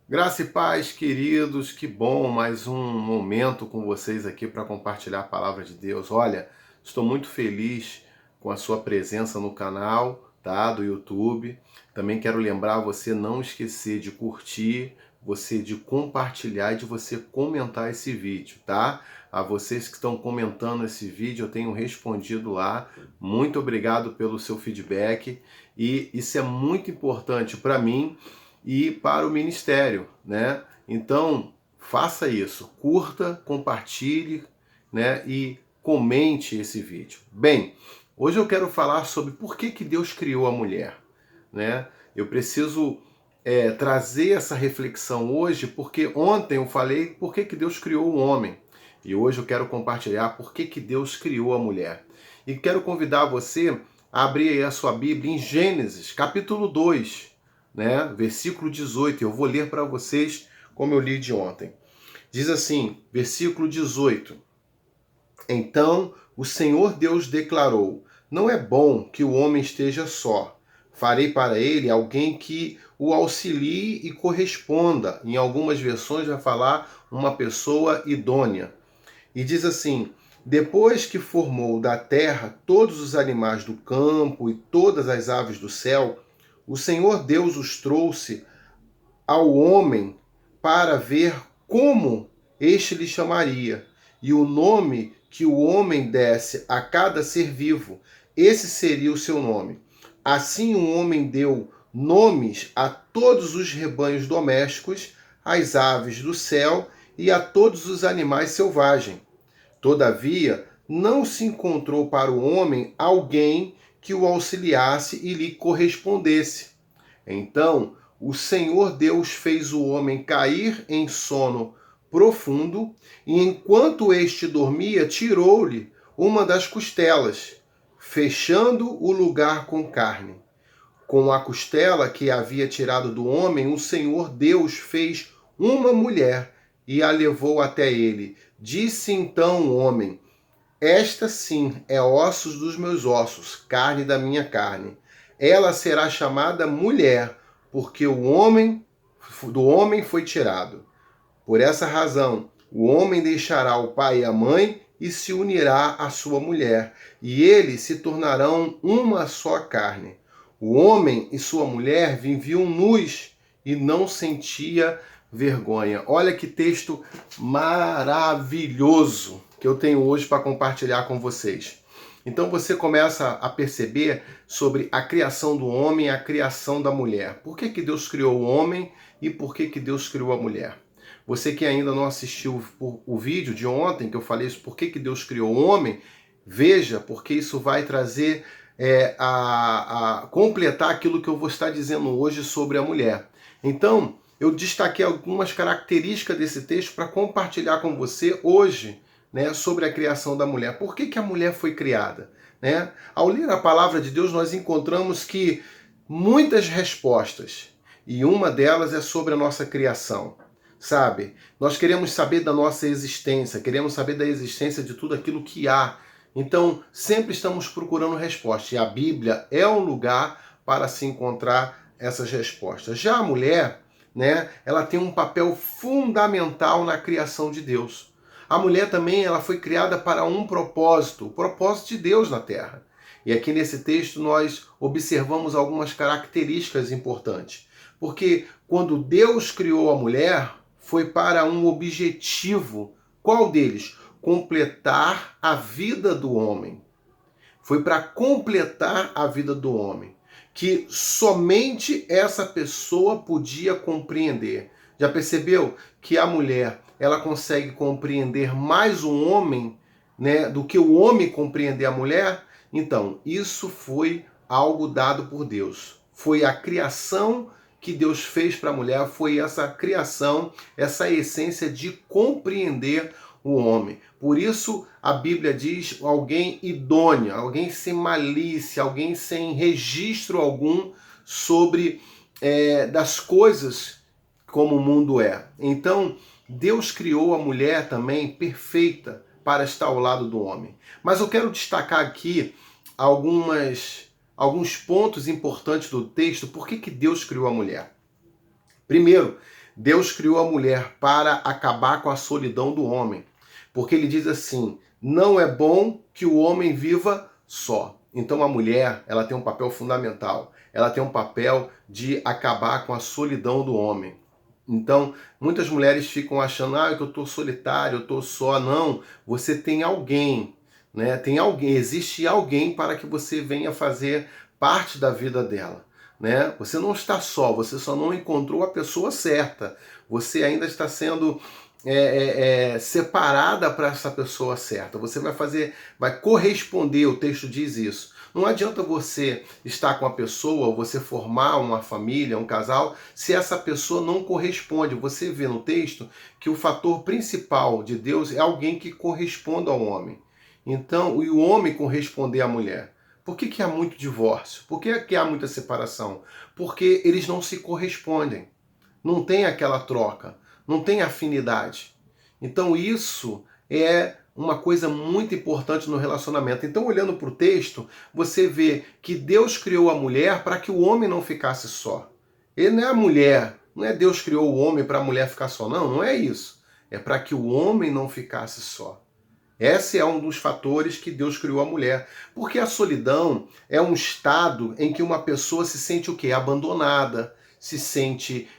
Graça e paz, queridos, que bom mais um momento com vocês aqui para compartilhar a palavra de Deus. Olha, estou muito feliz com a sua presença no canal, tá, do YouTube. Também quero lembrar você não esquecer de curtir, você de compartilhar e de você comentar esse vídeo, tá? A vocês que estão comentando esse vídeo, eu tenho respondido lá. Muito obrigado pelo seu feedback e isso é muito importante para mim e para o ministério, né? Então, faça isso, curta, compartilhe, né? E comente esse vídeo. Bem, hoje eu quero falar sobre por que Deus criou a mulher, né? Eu preciso trazer essa reflexão hoje, porque ontem eu falei por que Deus criou o homem. E hoje eu quero compartilhar por que Deus criou a mulher. E quero convidar você a abrir aí a sua Bíblia em Gênesis, capítulo 2, né? Versículo 18. Eu vou ler para vocês como eu li de ontem. Diz assim, versículo 18. Então o Senhor Deus declarou: Não é bom que o homem esteja só. Farei para ele alguém que o auxilie e corresponda. Em algumas versões vai falar uma pessoa idônea. E diz assim: Depois que formou da terra todos os animais do campo e todas as aves do céu, o Senhor Deus os trouxe ao homem para ver como este lhe chamaria, e o nome que o homem desse a cada ser vivo, esse seria o seu nome. Assim o homem deu nomes a todos os rebanhos domésticos, às aves do céu e a todos os animais selvagens. Todavia, não se encontrou para o homem alguém que o auxiliasse e lhe correspondesse. Então, o Senhor Deus fez o homem cair em sono profundo, e enquanto este dormia, tirou-lhe uma das costelas, fechando o lugar com carne. Com a costela que havia tirado do homem, o Senhor Deus fez uma mulher e a levou até ele. Disse então o homem: Esta sim é ossos dos meus ossos, carne da minha carne. Ela será chamada mulher, porque do homem foi tirado. Por essa razão, o homem deixará o pai e a mãe e se unirá à sua mulher, e eles se tornarão uma só carne. O homem e sua mulher viviam nus e não sentia vergonha. Olha que texto maravilhoso que eu tenho hoje para compartilhar com vocês. Então você começa a perceber sobre a criação do homem e a criação da mulher. Por que Deus criou o homem e por que Deus criou a mulher? Você que ainda não assistiu o vídeo de ontem, que eu falei isso, por que Deus criou o homem, veja, porque isso vai trazer a completar aquilo que eu vou estar dizendo hoje sobre a mulher. Então, eu destaquei algumas características desse texto para compartilhar com você hoje, né, sobre a criação da mulher. Por que a mulher foi criada? Né? Ao ler a palavra de Deus, nós encontramos que muitas respostas, e uma delas é sobre a nossa criação. Sabe? Nós queremos saber da nossa existência, queremos saber da existência de tudo aquilo que há. Então, sempre estamos procurando respostas. E a Bíblia é um lugar para se encontrar essas respostas. Já a mulher, né, ela tem um papel fundamental na criação de Deus. A mulher também ela foi criada para um propósito, o propósito de Deus na Terra. E aqui nesse texto nós observamos algumas características importantes. Porque quando Deus criou a mulher, foi para um objetivo. Qual deles? Completar a vida do homem. Foi para completar a vida do homem. Que somente essa pessoa podia compreender. Já percebeu que a mulher ela consegue compreender mais um homem, né, do que o homem compreender a mulher? Então, isso foi algo dado por Deus. Foi a criação que Deus fez para a mulher, foi essa criação, essa essência de compreender o homem. Por isso a Bíblia diz alguém idôneo, alguém sem malícia, alguém sem registro algum sobre das coisas como o mundo é. Então Deus criou a mulher também perfeita para estar ao lado do homem. Mas eu quero destacar aqui alguns pontos importantes do texto. Por que Deus criou a mulher? Primeiro, Deus criou a mulher para acabar com a solidão do homem. Porque ele diz assim: não é bom que o homem viva só. Então a mulher, ela tem um papel fundamental. Ela tem um papel de acabar com a solidão do homem. Então, muitas mulheres ficam achando, que eu estou solitário, eu estou só. Não, você tem alguém, né? Tem alguém, existe alguém para que você venha fazer parte da vida dela, né? Você não está só, você só não encontrou a pessoa certa. Você ainda está sendo separada para essa pessoa certa. Você vai corresponder, o texto diz isso. Não adianta você estar com a pessoa, você formar uma família, um casal, se essa pessoa não corresponde. Você vê no texto que o fator principal de Deus é alguém que corresponda ao homem. Então, e o homem corresponder à mulher. Por que há muito divórcio? Por que há muita separação? Porque eles não se correspondem. Não tem aquela troca, não tem afinidade. Então isso é uma coisa muito importante no relacionamento. Então, olhando para o texto, você vê que Deus criou a mulher para que o homem não ficasse só. Ele não é a mulher, não é Deus criou o homem para a mulher ficar só, não é isso. É para que o homem não ficasse só. Esse é um dos fatores que Deus criou a mulher. Porque a solidão é um estado em que uma pessoa se sente o quê? Abandonada, se sente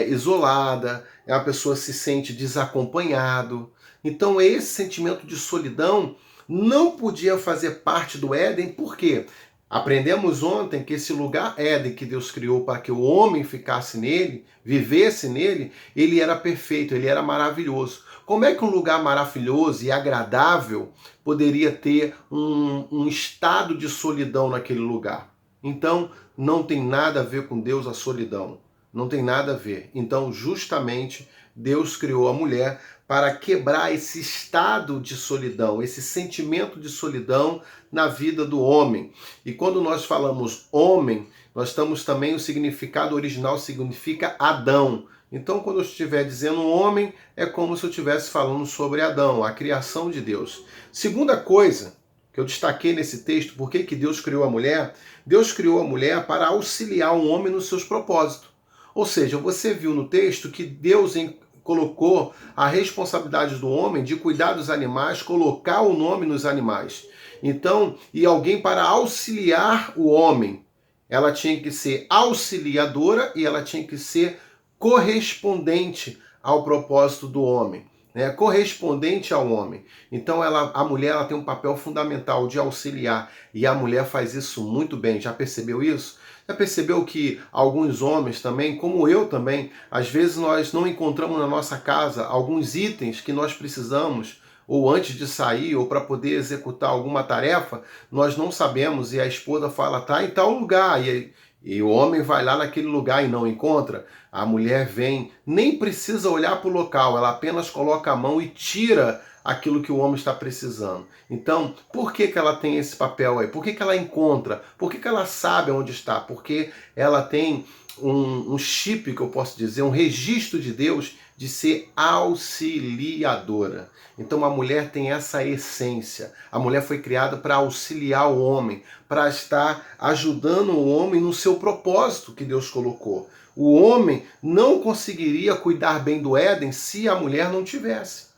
isolada, a pessoa se sente desacompanhado. Então esse sentimento de solidão não podia fazer parte do Éden, por quê? Aprendemos ontem que esse lugar Éden que Deus criou para que o homem ficasse nele, vivesse nele, ele era perfeito, ele era maravilhoso. Como é que um lugar maravilhoso e agradável poderia ter um estado de solidão naquele lugar? Então, não tem nada a ver com Deus a solidão. Não tem nada a ver. Então, justamente, Deus criou a mulher para quebrar esse estado de solidão, esse sentimento de solidão na vida do homem. E quando nós falamos homem, nós estamos também, o significado original significa Adão. Então, quando eu estiver dizendo homem, é como se eu estivesse falando sobre Adão, a criação de Deus. Segunda coisa que eu destaquei nesse texto, por que Deus criou a mulher? Deus criou a mulher para auxiliar o homem nos seus propósitos. Ou seja, você viu no texto que Deus colocou a responsabilidade do homem de cuidar dos animais, colocar o nome nos animais. Então, e alguém para auxiliar o homem. Ela tinha que ser auxiliadora e ela tinha que ser correspondente ao propósito do homem, né? Correspondente ao homem. Então a mulher ela tem um papel fundamental de auxiliar e a mulher faz isso muito bem. Já percebeu isso? Já percebeu que alguns homens também, como eu também, às vezes nós não encontramos na nossa casa alguns itens que nós precisamos, ou antes de sair, ou para poder executar alguma tarefa, nós não sabemos e a esposa fala, tá em tal lugar, e o homem vai lá naquele lugar e não encontra, a mulher vem, nem precisa olhar para o local, ela apenas coloca a mão e tira aquilo que o homem está precisando. Então, por que ela tem esse papel aí? Por que ela encontra? Por que ela sabe onde está? Porque ela tem um chip, que eu posso dizer, um registro de Deus de ser auxiliadora. Então a mulher tem essa essência. A mulher foi criada para auxiliar o homem, para estar ajudando o homem no seu propósito que Deus colocou. O homem não conseguiria cuidar bem do Éden se a mulher não tivesse.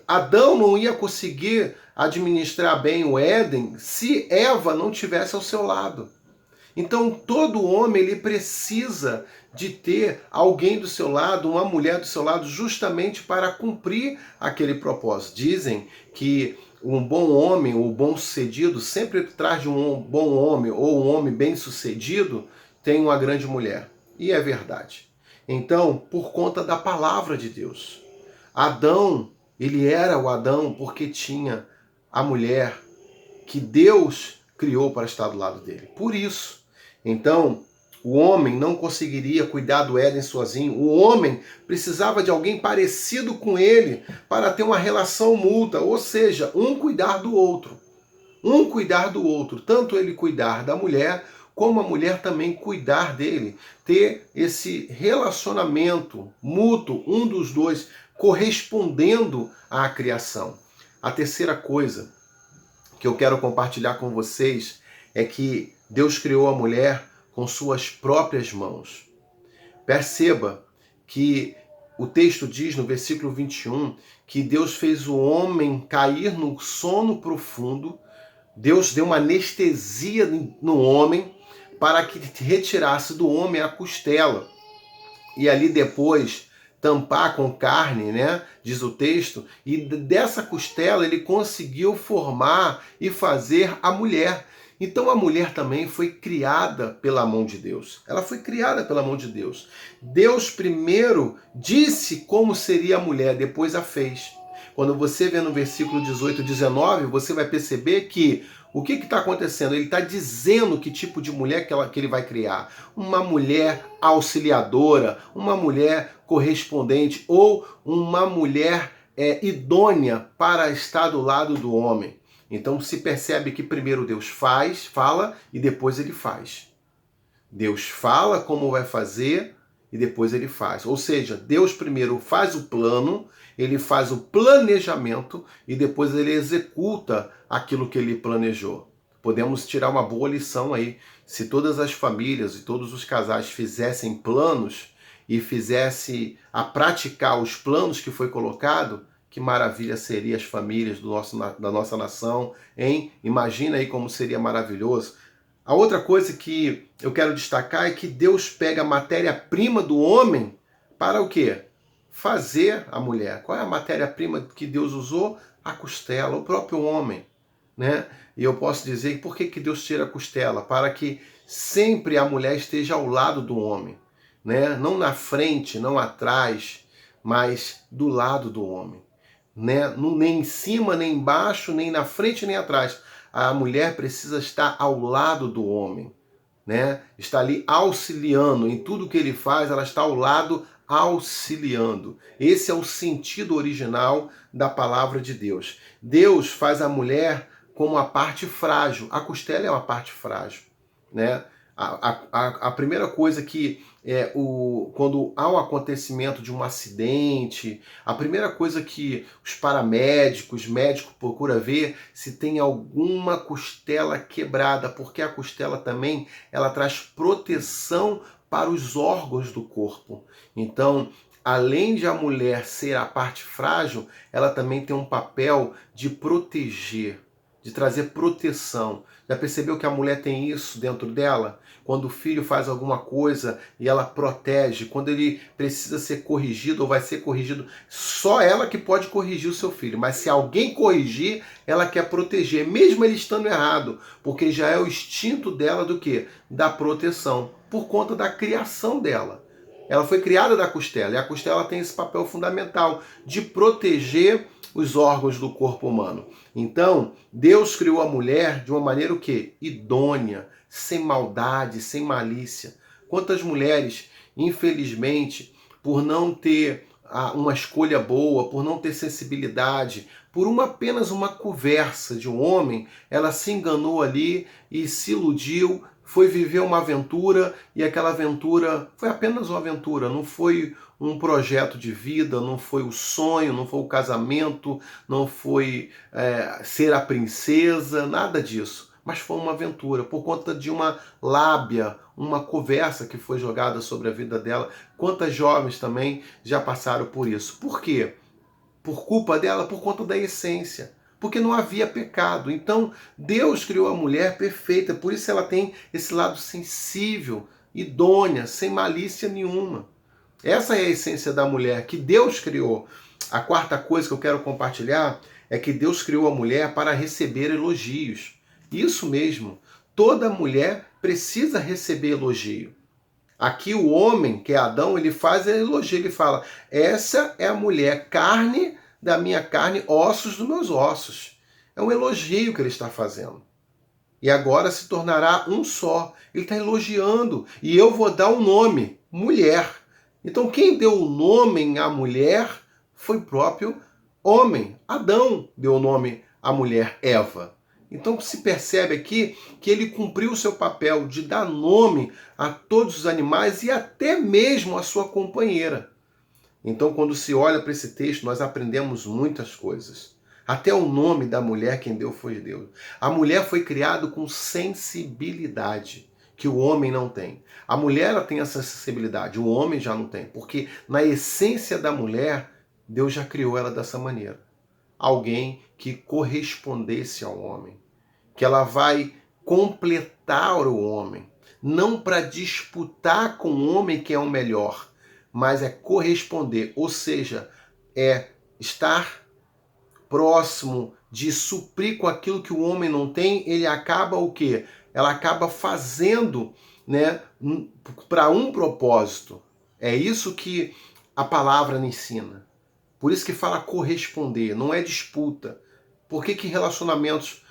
Adão não ia conseguir administrar bem o Éden se Eva não tivesse ao seu lado. Então todo homem ele precisa de ter alguém do seu lado, uma mulher do seu lado, justamente para cumprir aquele propósito. Dizem que um bom homem ou bom-sucedido, sempre atrás de um bom homem ou um homem bem-sucedido, tem uma grande mulher. E é verdade. Então, por conta da palavra de Deus, Adão, ele era o Adão porque tinha a mulher que Deus criou para estar do lado dele. Por isso, então, o homem não conseguiria cuidar do Éden sozinho. O homem precisava de alguém parecido com ele para ter uma relação mútua, ou seja, um cuidar do outro. Um cuidar do outro. Tanto ele cuidar da mulher, como a mulher também cuidar dele. Ter esse relacionamento mútuo, um dos dois, correspondendo à criação. A terceira coisa que eu quero compartilhar com vocês é que Deus criou a mulher com suas próprias mãos. Perceba que o texto diz no versículo 21 que Deus fez o homem cair no sono profundo. Deus deu uma anestesia no homem para que retirasse do homem a costela. E ali depois tampar com carne, né? Diz o texto. E dessa costela ele conseguiu formar e fazer a mulher. Então a mulher também foi criada pela mão de Deus. Ela foi criada pela mão de Deus. Deus primeiro disse como seria a mulher, depois a fez. Quando você vê no versículo 18 e 19, você vai perceber que o que está acontecendo? Ele está dizendo que tipo de mulher que ele vai criar. Uma mulher auxiliadora, uma mulher correspondente ou uma mulher idônea para estar do lado do homem. Então se percebe que primeiro Deus fala e depois ele faz. Deus fala como vai fazer e depois ele faz. Ou seja, Deus primeiro faz o plano, ele faz o planejamento e depois ele executa aquilo que ele planejou. Podemos tirar uma boa lição aí. Se todas as famílias e todos os casais fizessem planos e fizessem a praticar os planos que foi colocado, que maravilha seria as famílias da nossa nação, hein? Imagina aí como seria maravilhoso. A outra coisa que eu quero destacar é que Deus pega a matéria-prima do homem para o quê? Fazer a mulher. Qual é a matéria-prima que Deus usou? A costela, o próprio homem, né? E eu posso dizer, por que Deus tira a costela? Para que sempre a mulher esteja ao lado do homem, né? Não na frente, não atrás, mas do lado do homem, né? Nem em cima, nem embaixo, nem na frente, nem atrás. A mulher precisa estar ao lado do homem, né? Está ali auxiliando em tudo que ele faz, ela está ao lado auxiliando. Esse é o sentido original da palavra de Deus. Deus faz a mulher como a parte frágil. A costela é uma parte frágil, né? A primeira coisa que quando há um acontecimento de um acidente, a primeira coisa que os paramédicos, médicos procuram ver se tem alguma costela quebrada, porque a costela também ela traz proteção para os órgãos do corpo. Então, além de a mulher ser a parte frágil, ela também tem um papel de proteger, de trazer proteção. Já percebeu que a mulher tem isso dentro dela? Quando o filho faz alguma coisa e ela protege, quando ele precisa ser corrigido ou vai ser corrigido, só ela que pode corrigir o seu filho. Mas se alguém corrigir, ela quer proteger, mesmo ele estando errado, porque já é o instinto dela do quê? Da proteção, por conta da criação dela. Ela foi criada da costela e a costela tem esse papel fundamental de proteger os órgãos do corpo humano. Então, Deus criou a mulher de uma maneira o quê? Idônea, sem maldade, sem malícia. Quantas mulheres, infelizmente, por não ter uma escolha boa, por não ter sensibilidade, por apenas uma conversa de um homem, ela se enganou ali e se iludiu, foi viver uma aventura e aquela aventura foi apenas uma aventura, não foi um projeto de vida, não foi o sonho, não foi o casamento, não foi ser a princesa, nada disso. Mas foi uma aventura, por conta de uma lábia, uma conversa que foi jogada sobre a vida dela. Quantas jovens também já passaram por isso? Por quê? Por culpa dela, por conta da essência. Porque não havia pecado. Então, Deus criou a mulher perfeita, por isso ela tem esse lado sensível, idônea, sem malícia nenhuma. Essa é a essência da mulher que Deus criou. A quarta coisa que eu quero compartilhar é que Deus criou a mulher para receber elogios. Isso mesmo, toda mulher precisa receber elogio. Aqui o homem, que é Adão, ele faz elogio, ele fala, essa é a mulher, carne da minha carne, ossos dos meus ossos. É um elogio que ele está fazendo. E agora se tornará um só. Ele está elogiando. E eu vou dar um nome, mulher. Então quem deu o nome à mulher foi o próprio homem. Adão deu o nome à mulher, Eva. Então se percebe aqui que ele cumpriu o seu papel de dar nome a todos os animais e até mesmo a sua companheira. Então quando se olha para esse texto, nós aprendemos muitas coisas. Até o nome da mulher quem deu foi Deus. A mulher foi criada com sensibilidade. que o homem não tem. A mulher ela tem essa sensibilidade, o homem já não tem, porque na essência da mulher, Deus já criou ela dessa maneira. Alguém que correspondesse ao homem, que ela vai completar o homem, não para disputar com o homem que é o melhor, mas é corresponder, ou seja, é estar próximo de suprir com aquilo que o homem não tem. Ele acaba o quê? Ela acaba fazendo, né, para um propósito. É isso que a palavra ensina. Por isso que fala corresponder, não é disputa. Por que relacionamentos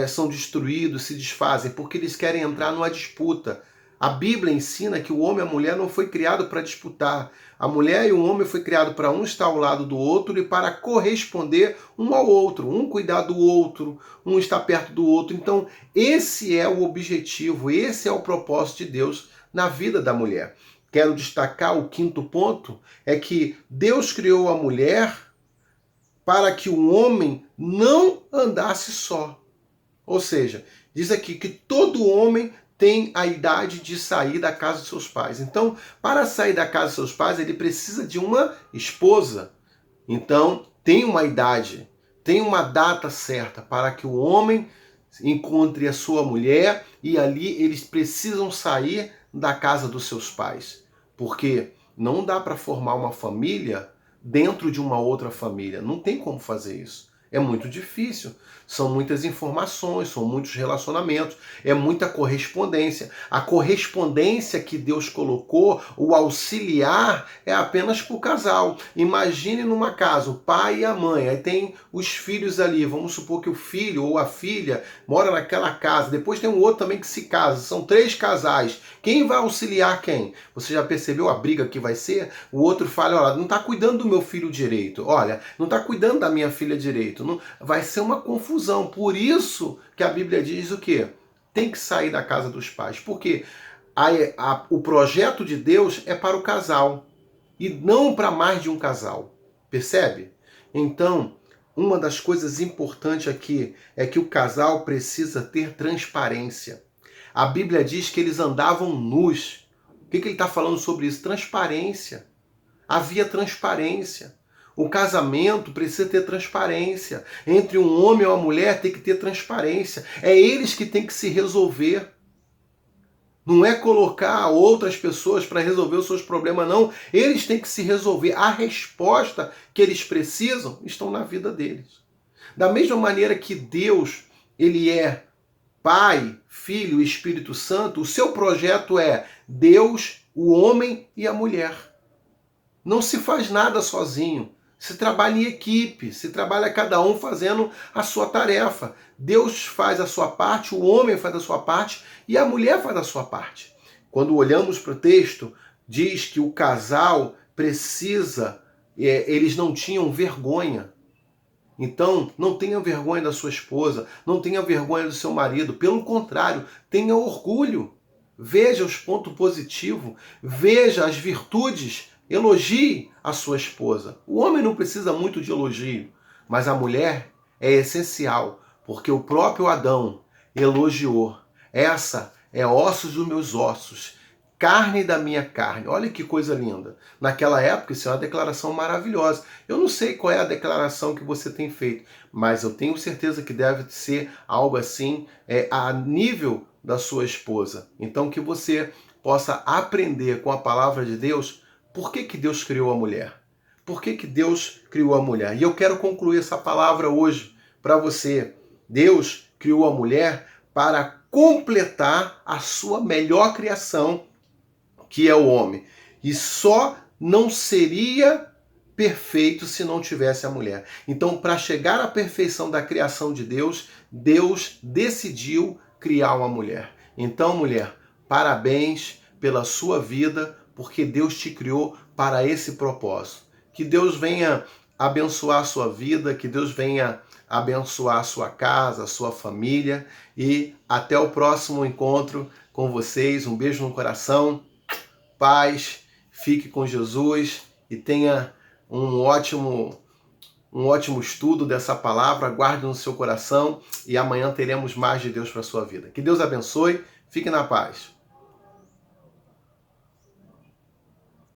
são destruídos, se desfazem? Porque eles querem entrar numa disputa. A Bíblia ensina que o homem e a mulher não foi criado para disputar. A mulher e o homem foi criado para um estar ao lado do outro e para corresponder um ao outro, um cuidar do outro, um estar perto do outro. Então, esse é o objetivo, esse é o propósito de Deus na vida da mulher. Quero destacar o quinto ponto, é que Deus criou a mulher para que o homem não andasse só. Ou seja, diz aqui que todo homem tem a idade de sair da casa de seus pais. Então, para sair da casa de seus pais, ele precisa de uma esposa. Então, tem uma idade, tem uma data certa para que o homem encontre a sua mulher e ali eles precisam sair da casa dos seus pais. Porque não dá para formar uma família dentro de uma outra família. Não tem como fazer isso. É muito difícil. São muitas informações, são muitos relacionamentos, é muita correspondência. A correspondência que Deus colocou, o auxiliar, é apenas para o casal. Imagine numa casa, o pai e a mãe, aí tem os filhos ali. Vamos supor que o filho ou a filha mora naquela casa. Depois tem um outro também que se casa. São 3 casais. Quem vai auxiliar quem? Você já percebeu a briga que vai ser? O outro fala, olha, não está cuidando do meu filho direito. Olha, não está cuidando da minha filha direito. Não, vai ser uma confusão. Por isso que a Bíblia diz o quê? Tem que sair da casa dos pais. Porque o projeto de Deus é para o casal e não para mais de um casal. Percebe? Então, uma das coisas importantes aqui é que o casal precisa ter transparência. A Bíblia diz que eles andavam nus. O que ele está falando sobre isso? Transparência. Havia transparência. O casamento precisa ter transparência. Entre um homem e uma mulher tem que ter transparência. É eles que têm que se resolver. Não é colocar outras pessoas para resolver os seus problemas, não. Eles têm que se resolver. A resposta que eles precisam estão na vida deles. Da mesma maneira que Deus, ele é Pai, Filho e Espírito Santo, o seu projeto é Deus, o homem e a mulher. Não se faz nada sozinho. Se trabalha em equipe, se trabalha cada um fazendo a sua tarefa. Deus faz a sua parte, o homem faz a sua parte e a mulher faz a sua parte. Quando olhamos para o texto, diz que o casal precisa, eles não tinham vergonha. Então, não tenha vergonha da sua esposa, não tenha vergonha do seu marido. Pelo contrário, tenha orgulho. Veja os pontos positivos, veja as virtudes. Elogie a sua esposa. O homem não precisa muito de elogio, mas a mulher é essencial, porque o próprio Adão elogiou. Essa é ossos dos meus ossos, carne da minha carne. Olha que coisa linda. Naquela época, isso é uma declaração maravilhosa. Eu não sei qual é a declaração que você tem feito, mas eu tenho certeza que deve ser algo assim a nível da sua esposa. Então, que você possa aprender com a palavra de Deus. Por que Deus criou a mulher? Por que Deus criou a mulher? E eu quero concluir essa palavra hoje para você. Deus criou a mulher para completar a sua melhor criação, que é o homem. E só não seria perfeito se não tivesse a mulher. Então, para chegar à perfeição da criação de Deus, Deus decidiu criar uma mulher. Então, mulher, parabéns pela sua vida, porque Deus te criou para esse propósito. Que Deus venha abençoar a sua vida, que Deus venha abençoar a sua casa, a sua família e até o próximo encontro com vocês. Um beijo no coração, paz, fique com Jesus e tenha um ótimo estudo dessa palavra, guarde no seu coração e amanhã teremos mais de Deus para a sua vida. Que Deus abençoe, fique na paz.